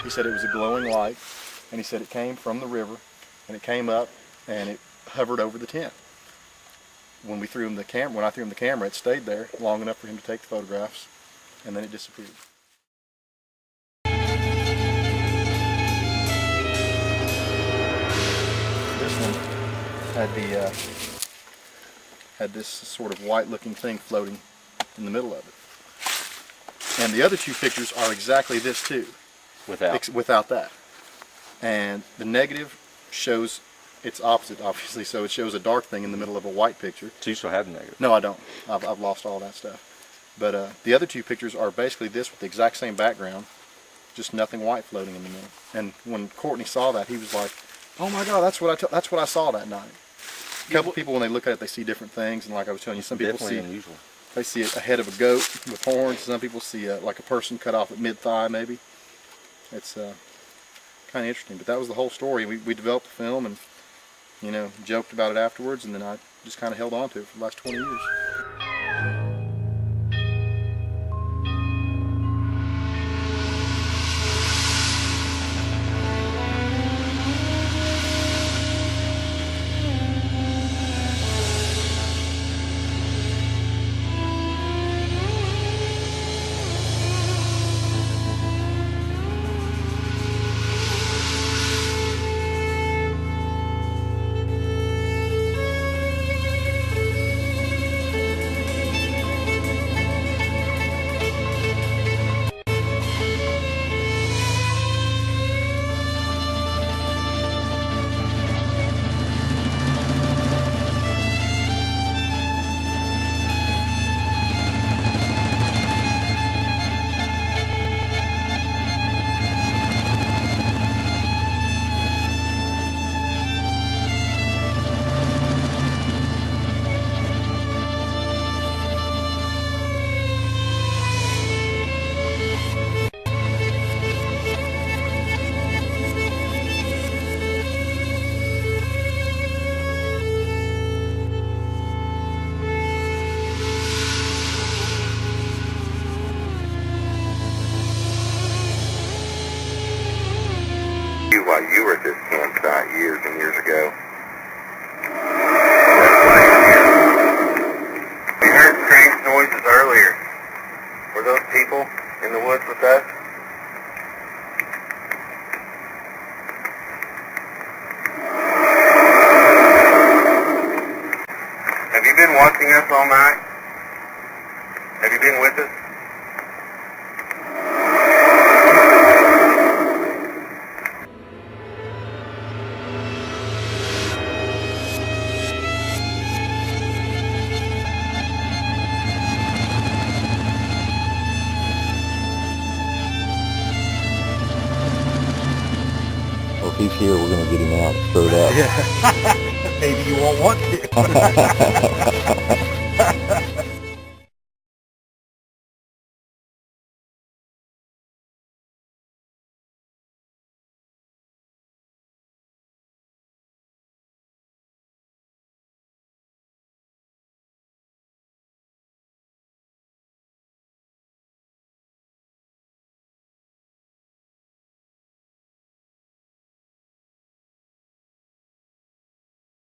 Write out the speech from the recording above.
He said it was a glowing light, and he said it came from the river, and it came up, and it hovered over the tent. When I threw him the camera, it stayed there long enough for him to take the photographs, and then it disappeared. This one had this sort of white-looking thing floating in the middle of it. And the other two pictures are exactly this too, without that. And the negative shows its opposite, obviously, so it shows a dark thing in the middle of a white picture. So you still have the negative? No, I don't. I've lost all that stuff. But the other two pictures are basically this with the exact same background, just nothing white floating in the middle. And when Courtney saw that, he was like, "Oh my God, that's what I saw that night." A couple people, when they look at it, they see different things, and like I was telling you, some people see unusual. They see a head of a goat with horns. Some people see like a person cut off at mid-thigh, maybe. It's kind of interesting. But that was the whole story. We developed the film and, you know, joked about it afterwards, and then I just kind of held on to it for the last 20 years. While you were at this campsite years and years ago. We heard strange noises earlier. Were those people in the woods with us? Have you been watching us all night? Have you been with us? Well, if he's here, we're going to get him out straight up. Yeah. Maybe you won't want to.